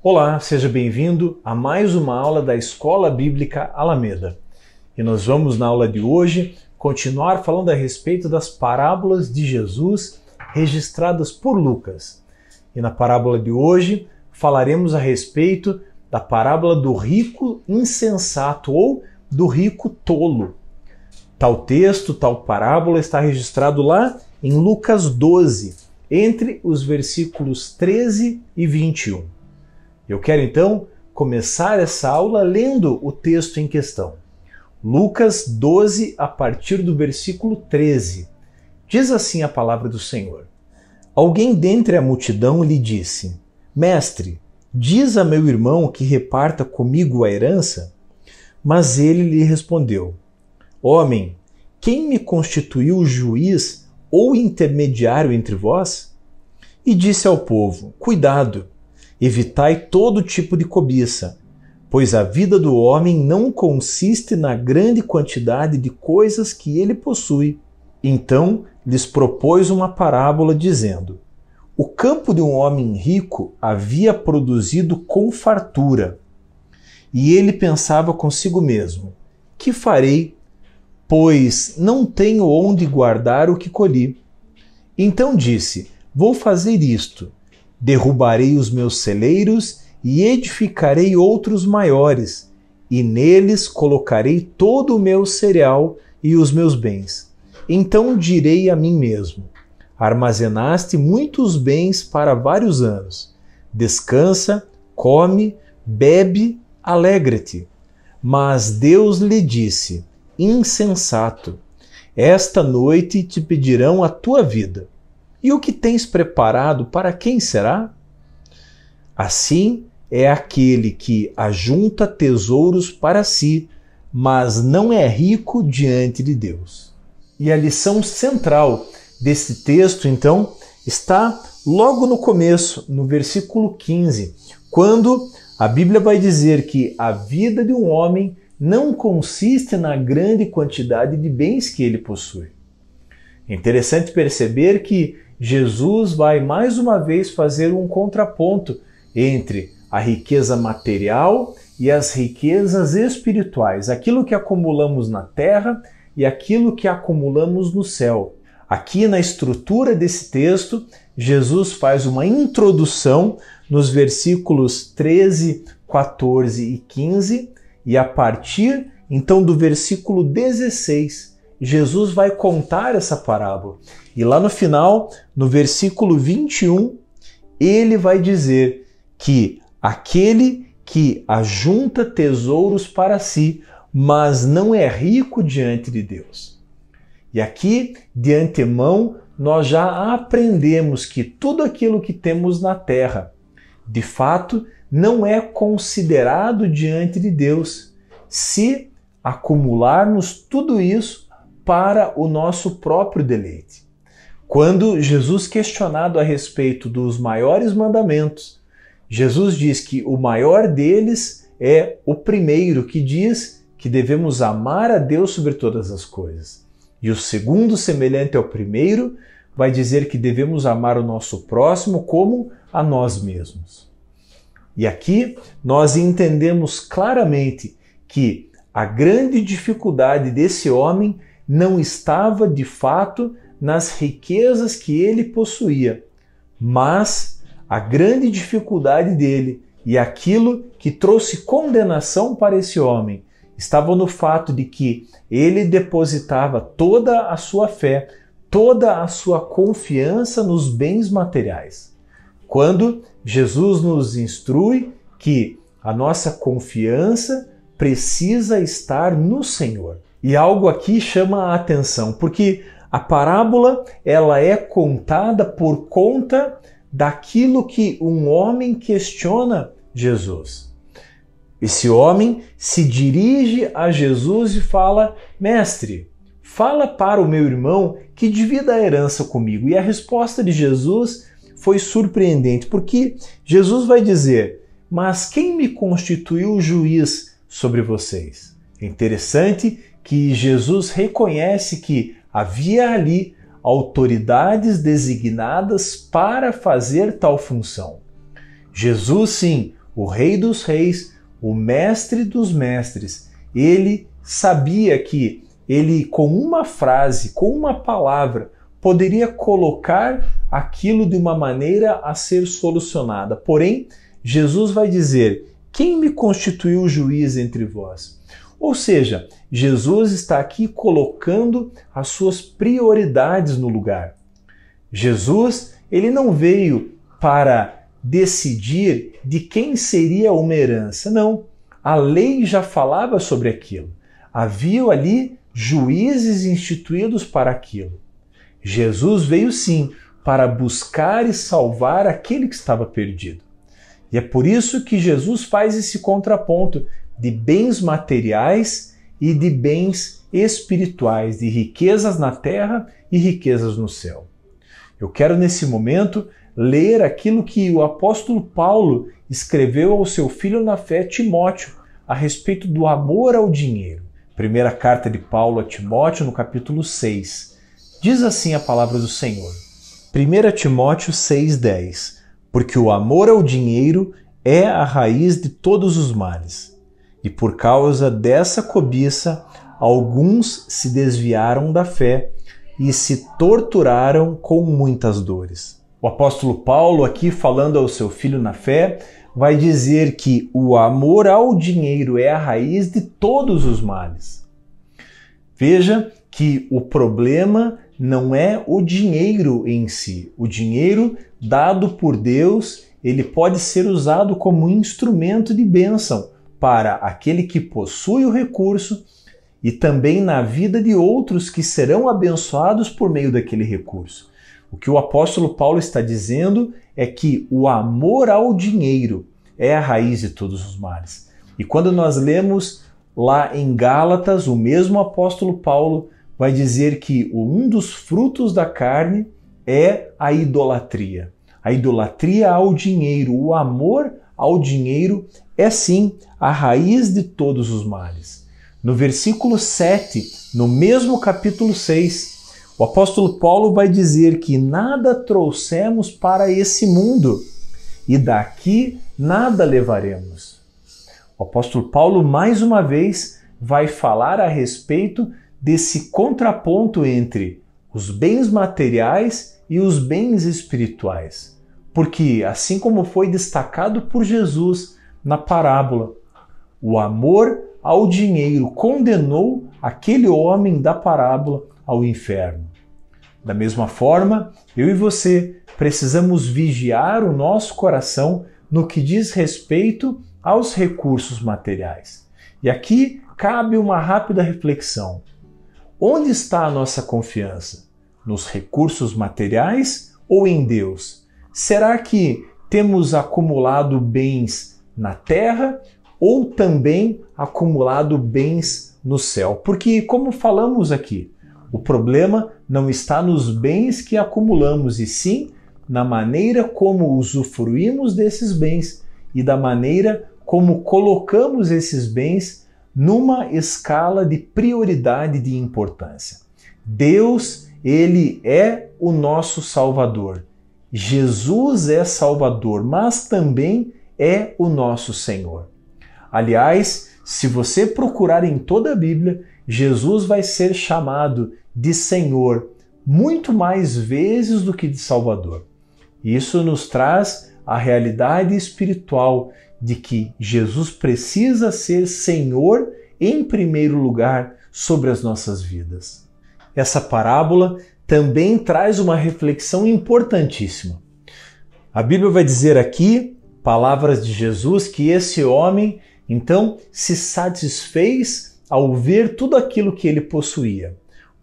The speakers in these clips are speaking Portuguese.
Olá, seja bem-vindo a mais uma aula da Escola Bíblica Alameda. E nós vamos, na aula de hoje, continuar falando a respeito das parábolas de Jesus registradas por Lucas. E na parábola de hoje, falaremos a respeito da parábola do rico insensato ou do rico tolo. Tal texto, tal parábola está registrado lá em Lucas 12, entre os versículos 13 e 21. Eu quero então começar essa aula lendo o texto em questão. Lucas 12, a partir do versículo 13. Diz assim a palavra do Senhor. Alguém dentre a multidão lhe disse: Mestre, diz a meu irmão que reparta comigo a herança? Mas ele lhe respondeu: Homem, quem me constituiu juiz ou intermediário entre vós? E disse ao povo: Cuidado! Evitai todo tipo de cobiça, pois a vida do homem não consiste na grande quantidade de coisas que ele possui. Então lhes propôs uma parábola, dizendo: O campo de um homem rico havia produzido com fartura. E ele pensava consigo mesmo: Que farei, pois não tenho onde guardar o que colhi? Então disse: Vou fazer isto. Derrubarei os meus celeiros e edificarei outros maiores, e neles colocarei todo o meu cereal e os meus bens. Então direi a mim mesmo: Armazenaste muitos bens para vários anos. Descansa, come, bebe, alegra-te. Mas Deus lhe disse: Insensato, esta noite te pedirão a tua vida. E o que tens preparado, para quem será? Assim é aquele que ajunta tesouros para si, mas não é rico diante de Deus. E a lição central desse texto, então, está logo no começo, no versículo 15, quando a Bíblia vai dizer que a vida de um homem não consiste na grande quantidade de bens que ele possui. É interessante perceber que Jesus vai mais uma vez fazer um contraponto entre a riqueza material e as riquezas espirituais, aquilo que acumulamos na terra e aquilo que acumulamos no céu. Aqui na estrutura desse texto, Jesus faz uma introdução nos versículos 13, 14 e 15, e a partir então do versículo 16, Jesus vai contar essa parábola. E lá no final, no versículo 21, ele vai dizer que aquele que ajunta tesouros para si, mas não é rico diante de Deus. E aqui, de antemão, nós já aprendemos que tudo aquilo que temos na terra, de fato, não é considerado diante de Deus, se acumularmos tudo isso para o nosso próprio deleite. Quando Jesus questionado a respeito dos maiores mandamentos, Jesus diz que o maior deles é o primeiro, que diz que devemos amar a Deus sobre todas as coisas. E o segundo, semelhante ao primeiro, vai dizer que devemos amar o nosso próximo como a nós mesmos. E aqui nós entendemos claramente que a grande dificuldade desse homem não estava de fato nas riquezas que ele possuía, mas a grande dificuldade dele e aquilo que trouxe condenação para esse homem estava no fato de que ele depositava toda a sua fé, toda a sua confiança nos bens materiais. Quando Jesus nos instrui que a nossa confiança precisa estar no Senhor. E algo aqui chama a atenção, porque a parábola ela é contada por conta daquilo que um homem questiona Jesus. Esse homem se dirige a Jesus e fala: Mestre, fala para o meu irmão que divida a herança comigo. E a resposta de Jesus foi surpreendente, porque Jesus vai dizer: Mas quem me constituiu juiz sobre vocês? É interessante que Jesus reconhece que havia ali autoridades designadas para fazer tal função. Jesus, sim, o Rei dos Reis, o Mestre dos Mestres. Ele sabia que ele, com uma frase, com uma palavra, poderia colocar aquilo de uma maneira a ser solucionada. Porém, Jesus vai dizer: quem me constituiu juiz entre vós? Ou seja, Jesus está aqui colocando as suas prioridades no lugar. Jesus, ele não veio para decidir de quem seria uma herança, não. A lei já falava sobre aquilo. Havia ali juízes instituídos para aquilo. Jesus veio sim para buscar e salvar aquele que estava perdido. E é por isso que Jesus faz esse contraponto de bens materiais e de bens espirituais, de riquezas na terra e riquezas no céu. Eu quero nesse momento ler aquilo que o apóstolo Paulo escreveu ao seu filho na fé, Timóteo, a respeito do amor ao dinheiro. Primeira carta de Paulo a Timóteo, no capítulo 6. Diz assim a palavra do Senhor. 1 Timóteo 6,10. Porque o amor ao dinheiro é a raiz de todos os males. E por causa dessa cobiça, alguns se desviaram da fé e se torturaram com muitas dores. O apóstolo Paulo, aqui falando ao seu filho na fé, vai dizer que o amor ao dinheiro é a raiz de todos os males. Veja que o problema não é o dinheiro em si. O dinheiro dado por Deus, ele pode ser usado como instrumento de bênção para aquele que possui o recurso e também na vida de outros que serão abençoados por meio daquele recurso. O que o apóstolo Paulo está dizendo é que o amor ao dinheiro é a raiz de todos os males. E quando nós lemos lá em Gálatas, o mesmo apóstolo Paulo vai dizer que um dos frutos da carne é a idolatria. A idolatria ao dinheiro, o amor ao dinheiro é sim a raiz de todos os males. No versículo 7, no mesmo capítulo 6, o apóstolo Paulo vai dizer que nada trouxemos para esse mundo e daqui nada levaremos. O apóstolo Paulo, mais uma vez, vai falar a respeito desse contraponto entre os bens materiais e os bens espirituais. Porque, assim como foi destacado por Jesus na parábola, o amor ao dinheiro condenou aquele homem da parábola ao inferno. Da mesma forma, eu e você precisamos vigiar o nosso coração no que diz respeito aos recursos materiais. E aqui cabe uma rápida reflexão. Onde está a nossa confiança? Nos recursos materiais ou em Deus? Será que temos acumulado bens na terra ou também acumulado bens no céu? Porque, como falamos aqui, o problema não está nos bens que acumulamos, e sim na maneira como usufruímos desses bens e da maneira como colocamos esses bens numa escala de prioridade de importância. Deus, ele é o nosso Salvador. Jesus é Salvador, mas também é o nosso Senhor. Aliás, se você procurar em toda a Bíblia, Jesus vai ser chamado de Senhor muito mais vezes do que de Salvador. Isso nos traz a realidade espiritual de que Jesus precisa ser Senhor em primeiro lugar sobre as nossas vidas. Essa parábola também traz uma reflexão importantíssima. A Bíblia vai dizer aqui, palavras de Jesus, que esse homem então se satisfez ao ver tudo aquilo que ele possuía.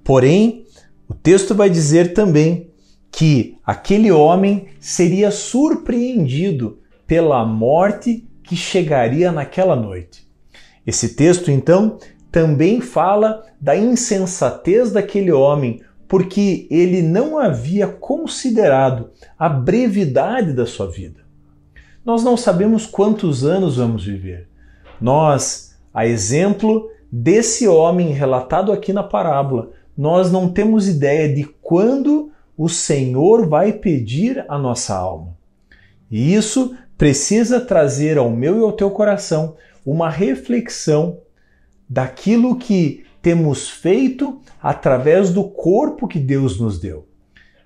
Porém, o texto vai dizer também que aquele homem seria surpreendido pela morte que chegaria naquela noite. Esse texto, então, também fala da insensatez daquele homem, porque ele não havia considerado a brevidade da sua vida. Nós não sabemos quantos anos vamos viver. Nós, a exemplo desse homem relatado aqui na parábola, nós não temos ideia de quando o Senhor vai pedir a nossa alma. E isso precisa trazer ao meu e ao teu coração uma reflexão daquilo que temos feito através do corpo que Deus nos deu.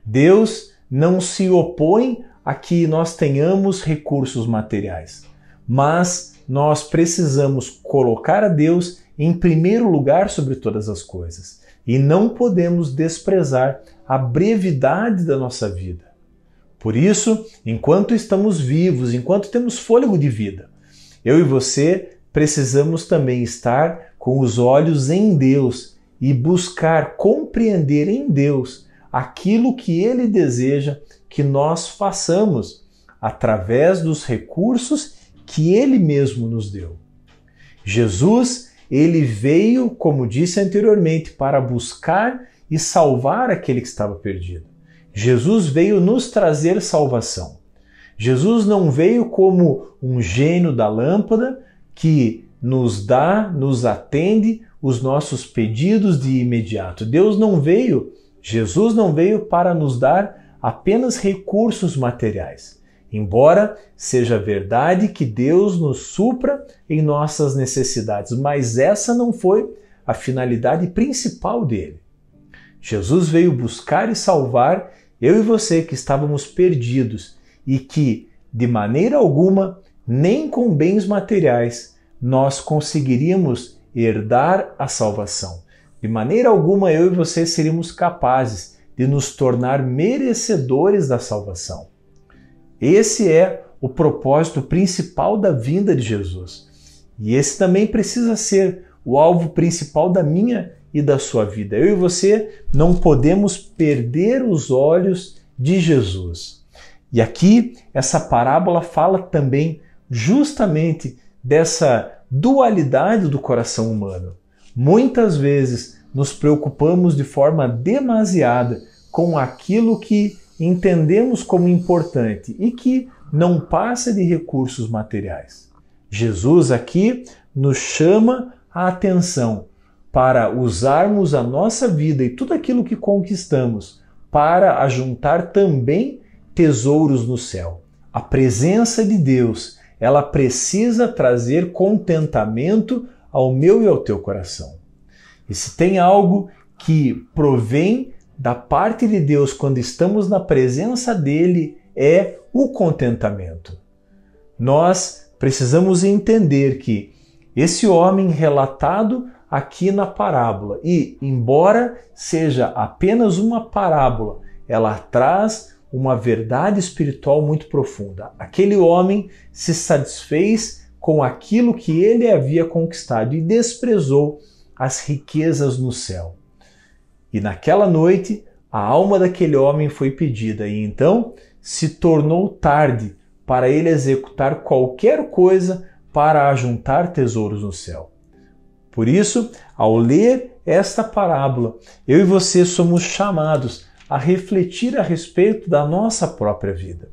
Deus não se opõe a que nós tenhamos recursos materiais, mas nós precisamos colocar a Deus em primeiro lugar sobre todas as coisas e não podemos desprezar a brevidade da nossa vida. Por isso, enquanto estamos vivos, enquanto temos fôlego de vida, eu e você precisamos também estar com os olhos em Deus e buscar compreender em Deus aquilo que Ele deseja que nós façamos através dos recursos que Ele mesmo nos deu. Jesus, Ele veio, como disse anteriormente, para buscar e salvar aquele que estava perdido. Jesus veio nos trazer salvação. Jesus não veio como um gênio da lâmpada que nos dá, nos atende os nossos pedidos de imediato. Jesus não veio para nos dar apenas recursos materiais. Embora seja verdade que Deus nos supra em nossas necessidades, mas essa não foi a finalidade principal dele. Jesus veio buscar e salvar eu e você que estávamos perdidos e que, de maneira alguma, nem com bens materiais, nós conseguiríamos herdar a salvação. De maneira alguma eu e você seríamos capazes de nos tornar merecedores da salvação. Esse é o propósito principal da vinda de Jesus. E esse também precisa ser o alvo principal da minha e da sua vida. Eu e você não podemos perder os olhos de Jesus. E aqui essa parábola fala também justamente dessa dualidade do coração humano. Muitas vezes nos preocupamos de forma demasiada com aquilo que entendemos como importante e que não passa de recursos materiais. Jesus aqui nos chama a atenção para usarmos a nossa vida e tudo aquilo que conquistamos para ajuntar também tesouros no céu. A presença de Deus, ela precisa trazer contentamento ao meu e ao teu coração. E se tem algo que provém da parte de Deus quando estamos na presença dele, é o contentamento. Nós precisamos entender que esse homem relatado aqui na parábola, e embora seja apenas uma parábola, ela traz uma verdade espiritual muito profunda. Aquele homem se satisfez com aquilo que ele havia conquistado e desprezou as riquezas no céu. E naquela noite, a alma daquele homem foi pedida, e então se tornou tarde para ele executar qualquer coisa para ajuntar tesouros no céu. Por isso, ao ler esta parábola, eu e você somos chamados a refletir a respeito da nossa própria vida.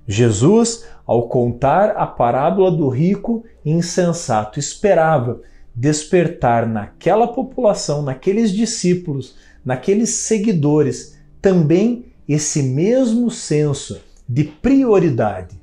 Jesus, ao contar a parábola do rico insensato, esperava despertar naquela população, naqueles discípulos, naqueles seguidores, também esse mesmo senso de prioridade.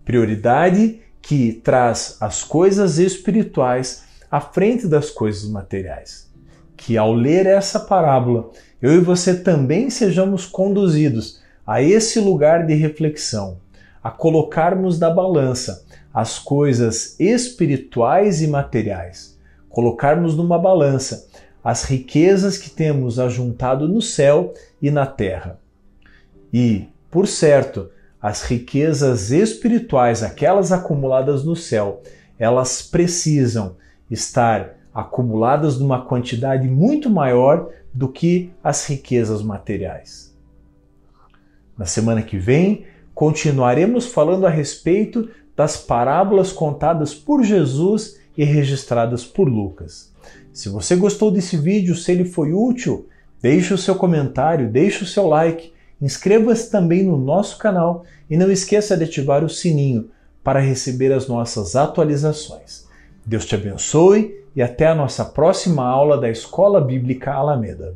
Prioridade que traz as coisas espirituais à frente das coisas materiais. Que ao ler essa parábola, eu e você também sejamos conduzidos a esse lugar de reflexão, a colocarmos na balança as coisas espirituais e materiais, colocarmos numa balança as riquezas que temos ajuntado no céu e na terra. E, por certo, as riquezas espirituais, aquelas acumuladas no céu, elas precisam estar acumuladas numa quantidade muito maior do que as riquezas materiais. Na semana que vem, continuaremos falando a respeito das parábolas contadas por Jesus e registradas por Lucas. Se você gostou desse vídeo, se ele foi útil, deixe o seu comentário, deixe o seu like, inscreva-se também no nosso canal e não esqueça de ativar o sininho para receber as nossas atualizações. Deus te abençoe e até a nossa próxima aula da Escola Bíblica Alameda.